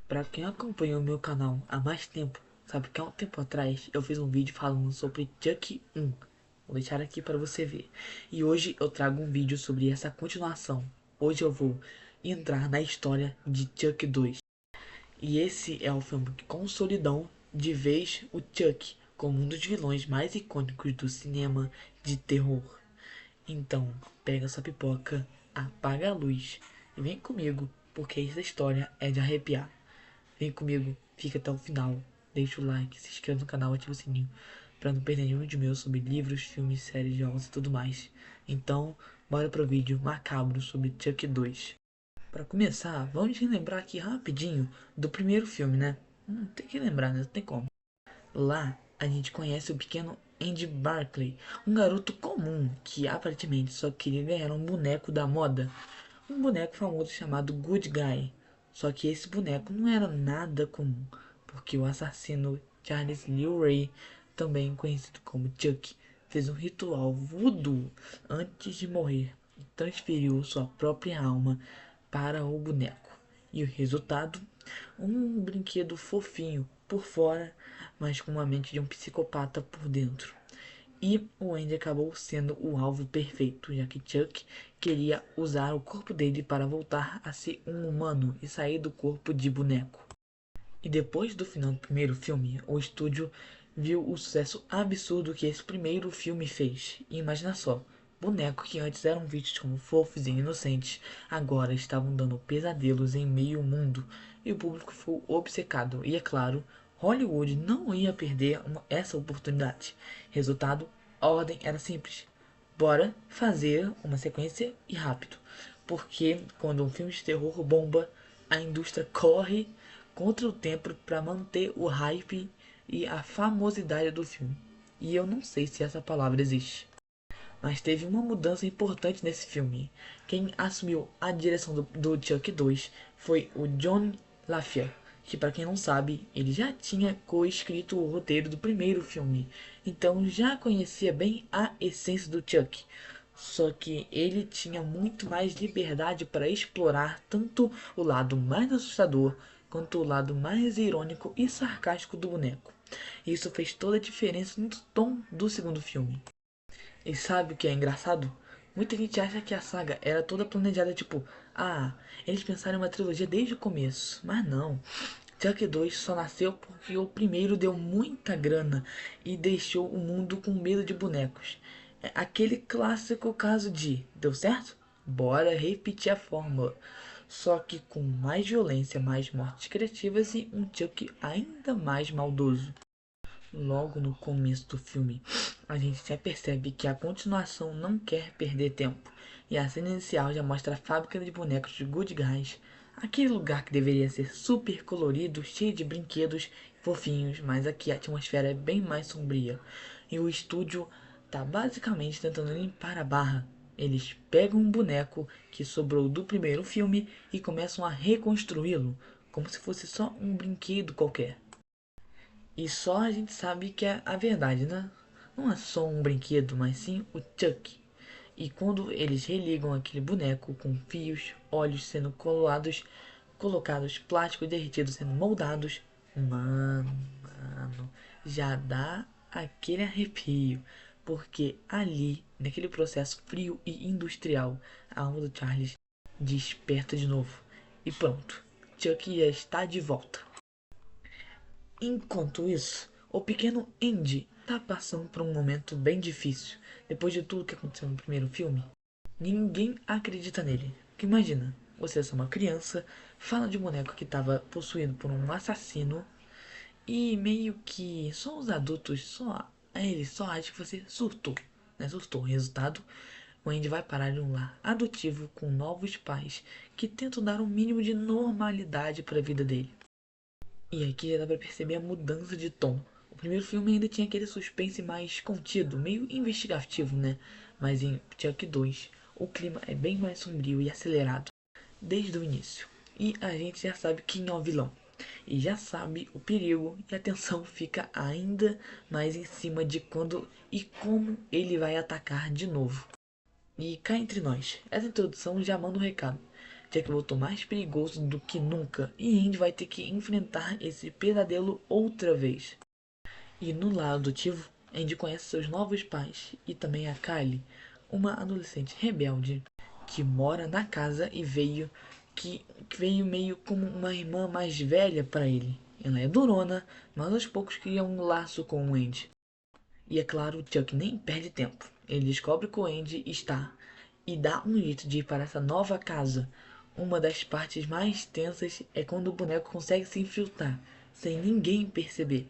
Pra quem acompanha o meu canal há mais tempo, sabe que há um tempo atrás eu fiz um vídeo falando sobre Chuck 1. Vou deixar aqui para você ver. E hoje eu trago um vídeo sobre essa continuação. Hoje eu vou entrar na história de Chuck 2. E esse é o filme que consolidou de vez o Chuck como um dos vilões mais icônicos do cinema de terror. Então, pega sua pipoca, apaga a luz e vem comigo, porque essa história é de arrepiar. Vem comigo, fica até o final, deixa o like, se inscreve no canal, ativa o sininho para não perder nenhum de meus sobre livros, filmes, séries, jogos e tudo mais. Então, bora pro vídeo macabro sobre Chuck 2. Para começar, vamos relembrar aqui rapidinho do primeiro filme, né? Tem que lembrar, né? Não tem como. Lá, a gente conhece o pequeno Andy Barclay, um garoto comum que aparentemente só queria ganhar um boneco da moda. Um boneco famoso chamado Good Guy. Só que esse boneco não era nada comum, porque o assassino Charles Lee Ray, também conhecido como Chuck, fez um ritual voodoo antes de morrer e transferiu sua própria alma para o boneco. E o resultado? Um brinquedo fofinho por fora, mas com uma mente de um psicopata por dentro. E o Andy acabou sendo o alvo perfeito, já que Chuck queria usar o corpo dele para voltar a ser um humano e sair do corpo de boneco. E depois do final do primeiro filme, o estúdio viu o sucesso absurdo que esse primeiro filme fez. E imagina só, bonecos que antes eram vistos como fofos e inocentes, agora estavam dando pesadelos em meio ao mundo, e o público ficou obcecado. E é claro, Hollywood não ia perder essa oportunidade. Resultado, a ordem era simples. Bora fazer uma sequência e rápido. Porque quando um filme de terror bomba, a indústria corre contra o tempo para manter o hype e a famosidade do filme. E eu não sei se essa palavra existe. Mas teve uma mudança importante nesse filme. Quem assumiu a direção do Chuck 2 foi o John LaFia, que para quem não sabe, ele já tinha co-escrito o roteiro do primeiro filme, então já conhecia bem a essência do Chuck. Só que ele tinha muito mais liberdade para explorar tanto o lado mais assustador quanto o lado mais irônico e sarcástico do boneco. Isso fez toda a diferença no tom do segundo filme. E sabe o que é engraçado? Muita gente acha que a saga era toda planejada, tipo, eles pensaram em uma trilogia desde o começo. Mas não. Chuck 2 só nasceu porque o primeiro deu muita grana e deixou o mundo com medo de bonecos. É aquele clássico caso de, deu certo? Bora repetir a fórmula. Só que com mais violência, mais mortes criativas e um Chuck ainda mais maldoso. Logo no começo do filme, a gente já percebe que a continuação não quer perder tempo, e a cena inicial já mostra a fábrica de bonecos de Good Guys, aquele lugar que deveria ser super colorido, cheio de brinquedos fofinhos, mas aqui a atmosfera é bem mais sombria, e o estúdio tá basicamente tentando limpar a barra. Eles pegam um boneco que sobrou do primeiro filme e começam a reconstruí-lo, como se fosse só um brinquedo qualquer. E só a gente sabe que é a verdade, né? Não é só um brinquedo, mas sim o Chuck. E quando eles religam aquele boneco com fios, olhos sendo colocados, plástico derretido sendo moldados, mano, já dá aquele arrepio. Porque ali, naquele processo frio e industrial, a alma do Charles desperta de novo. E pronto, Chuck já está de volta. Enquanto isso, o pequeno Andy tá passando por um momento bem difícil. Depois de tudo que aconteceu no primeiro filme, ninguém acredita nele. Porque imagina, você é só uma criança, fala de um boneco que estava possuído por um assassino e meio que só os adultos, só eles só acham que você surtou, né? Surtou. Resultado, o Andy vai parar em um lar adotivo com novos pais que tentam dar um mínimo de normalidade para a vida dele. E aqui já dá pra perceber a mudança de tom. O primeiro filme ainda tinha aquele suspense mais contido, meio investigativo, né? Mas em Chuck 2, o clima é bem mais sombrio e acelerado, desde o início. E a gente já sabe quem é o vilão. E já sabe o perigo e a tensão fica ainda mais em cima de quando e como ele vai atacar de novo. E cá entre nós, essa introdução já manda um recado. Chuck voltou mais perigoso do que nunca e Andy vai ter que enfrentar esse pesadelo outra vez. E no lado adotivo, Andy conhece seus novos pais e também a Kylie, uma adolescente rebelde que mora na casa e que veio meio como uma irmã mais velha para ele. Ela é durona, mas aos poucos cria um laço com o Andy. E é claro, o Chuck nem perde tempo. Ele descobre que o Andy está e dá um jeito de ir para essa nova casa. Uma das partes mais tensas é quando o boneco consegue se infiltrar, sem ninguém perceber.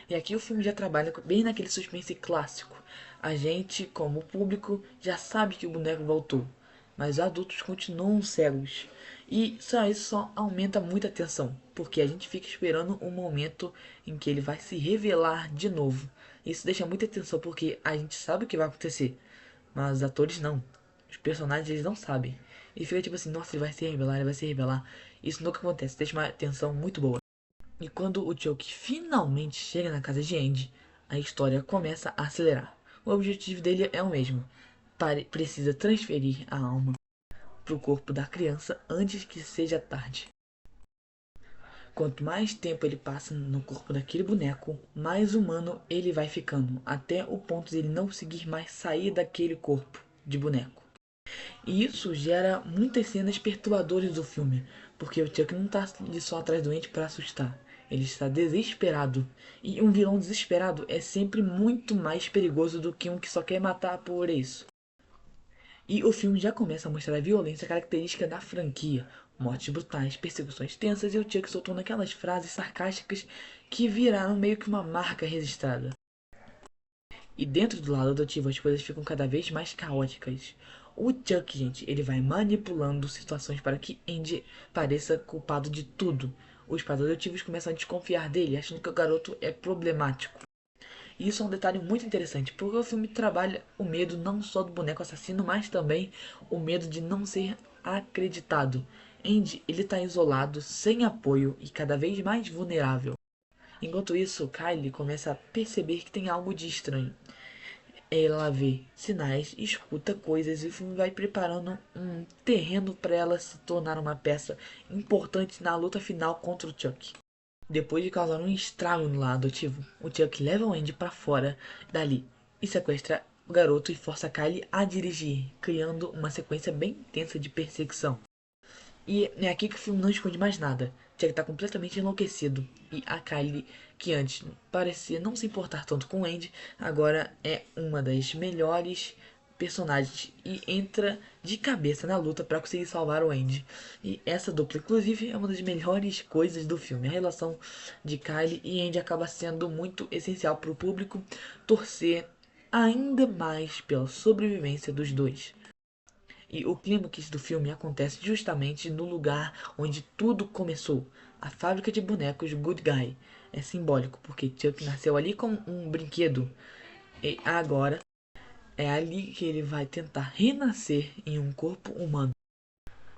E aqui o filme já trabalha bem naquele suspense clássico. A gente, como público, já sabe que o boneco voltou, mas os adultos continuam cegos. E só isso só aumenta muita tensão, porque a gente fica esperando um momento em que ele vai se revelar de novo. Isso deixa muita tensão porque a gente sabe o que vai acontecer, mas os atores não. Os personagens eles não sabem. E fica tipo assim, nossa, ele vai se revelar, ele vai se revelar. Isso nunca acontece, deixa uma tensão muito boa. E quando o Chuck finalmente chega na casa de Andy, a história começa a acelerar. O objetivo dele é o mesmo. Precisa transferir a alma para o corpo da criança antes que seja tarde. Quanto mais tempo ele passa no corpo daquele boneco, mais humano ele vai ficando, até o ponto de ele não conseguir mais sair daquele corpo de boneco. E isso gera muitas cenas perturbadoras do filme, porque o Chuck não está só atrás do ente para assustar, ele está desesperado. E um vilão desesperado é sempre muito mais perigoso do que um que só quer matar por isso. E o filme já começa a mostrar a violência característica da franquia, mortes brutais, perseguições tensas e o Chuck soltando aquelas frases sarcásticas que viraram meio que uma marca registrada. E dentro do lado adotivo as coisas ficam cada vez mais caóticas. O Chuck, gente, ele vai manipulando situações para que Andy pareça culpado de tudo. Os pais adotivos começam a desconfiar dele, achando que o garoto é problemático. E isso é um detalhe muito interessante, porque o filme trabalha o medo não só do boneco assassino, mas também o medo de não ser acreditado. Andy, ele está isolado, sem apoio e cada vez mais vulnerável. Enquanto isso, Kylie começa a perceber que tem algo de estranho. Ela vê sinais, escuta coisas e o filme vai preparando um terreno para ela se tornar uma peça importante na luta final contra o Chuck. Depois de causar um estrago no lado adotivo, o Chuck leva o Andy para fora dali e sequestra o garoto e força Kylie a dirigir, criando uma sequência bem intensa de perseguição. E é aqui que o filme não esconde mais nada. Jack tá completamente enlouquecido. E a Kylie, que antes parecia não se importar tanto com o Andy, agora é uma das melhores personagens e entra de cabeça na luta para conseguir salvar o Andy. E essa dupla, inclusive, é uma das melhores coisas do filme. A relação de Kylie e Andy acaba sendo muito essencial para o público torcer ainda mais pela sobrevivência dos dois. E o clímax do filme acontece justamente no lugar onde tudo começou, a fábrica de bonecos Good Guy. É simbólico, porque Chuck nasceu ali como um brinquedo, e agora é ali que ele vai tentar renascer em um corpo humano.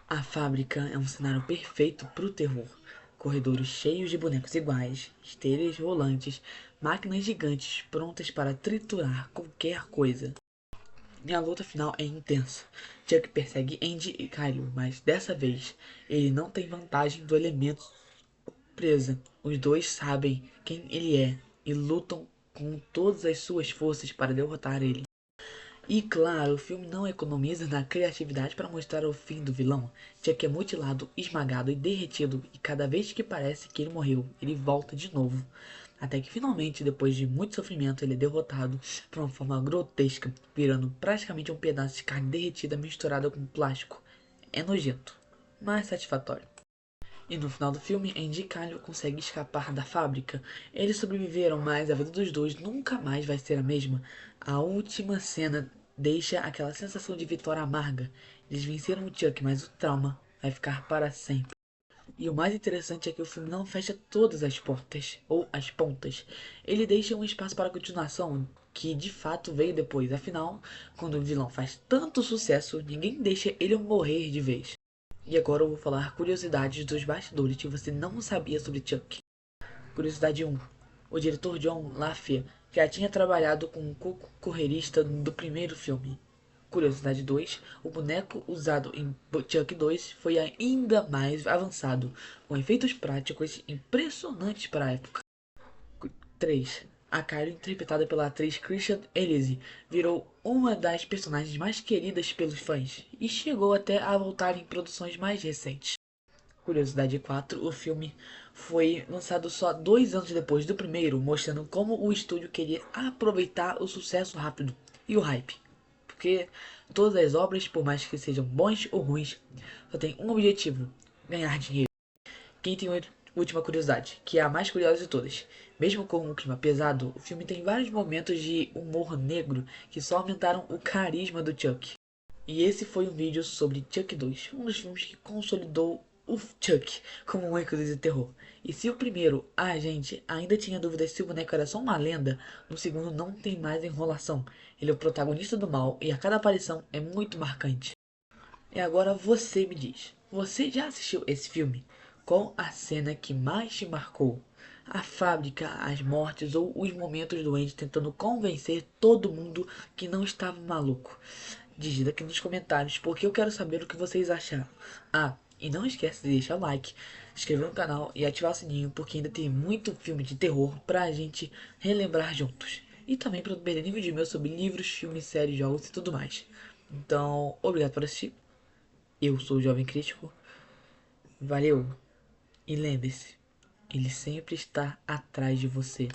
A fábrica é um cenário perfeito para o terror. Corredores cheios de bonecos iguais, esteiras rolantes, máquinas gigantes prontas para triturar qualquer coisa. E a luta final é intensa. Chuck persegue Andy e Kylo, mas dessa vez ele não tem vantagem do elemento surpresa. Os dois sabem quem ele é e lutam com todas as suas forças para derrotar ele. E claro, o filme não economiza na criatividade para mostrar o fim do vilão. Chuck é mutilado, esmagado e derretido, e cada vez que parece que ele morreu, ele volta de novo. Até que finalmente, depois de muito sofrimento, ele é derrotado de uma forma grotesca, virando praticamente um pedaço de carne derretida misturada com plástico. É nojento, mas satisfatório. E no final do filme, Andy e Kylo conseguem escapar da fábrica. Eles sobreviveram, mas a vida dos dois nunca mais vai ser a mesma. A última cena deixa aquela sensação de vitória amarga. Eles venceram o Chuck, mas o trauma vai ficar para sempre. E o mais interessante é que o filme não fecha todas as portas, ou as pontas. Ele deixa um espaço para a continuação, que de fato veio depois. Afinal, quando o vilão faz tanto sucesso, ninguém deixa ele morrer de vez. E agora eu vou falar curiosidades dos bastidores que você não sabia sobre Chuck. Curiosidade 1. O diretor John LaFia já tinha trabalhado com o co-correirista do primeiro filme. Curiosidade 2: o boneco usado em Chuck 2 foi ainda mais avançado, com efeitos práticos impressionantes para a época. 3: a Kylie, interpretada pela atriz Christian Elise, virou uma das personagens mais queridas pelos fãs e chegou até a voltar em produções mais recentes. Curiosidade 4: o filme foi lançado só 2 anos depois do primeiro, mostrando como o estúdio queria aproveitar o sucesso rápido e o hype. Porque todas as obras, por mais que sejam bons ou ruins, só tem um objetivo: ganhar dinheiro. Quem tem última curiosidade, que é a mais curiosa de todas. Mesmo com um clima pesado, o filme tem vários momentos de humor negro que só aumentaram o carisma do Chuck. E esse foi um vídeo sobre Chuck 2, um dos filmes que consolidou o Chuck como um ícone de terror. E se o primeiro, a gente ainda tinha dúvidas se o boneco era só uma lenda, no segundo não tem mais enrolação. Ele é o protagonista do mal e a cada aparição é muito marcante. E agora você me diz, você já assistiu esse filme? Qual a cena que mais te marcou? A fábrica, as mortes ou os momentos do Andy tentando convencer todo mundo que não estava maluco? Digita aqui nos comentários, porque eu quero saber o que vocês acharam. Ah, e não esquece de deixar o like, se inscrever no canal e ativar o sininho, porque ainda tem muito filme de terror pra gente relembrar juntos. E também para não perder nenhum vídeo meu sobre livros, filmes, séries, jogos e tudo mais. Então, obrigado por assistir. Eu sou o Jovem Crítico. Valeu. E lembre-se, ele sempre está atrás de você.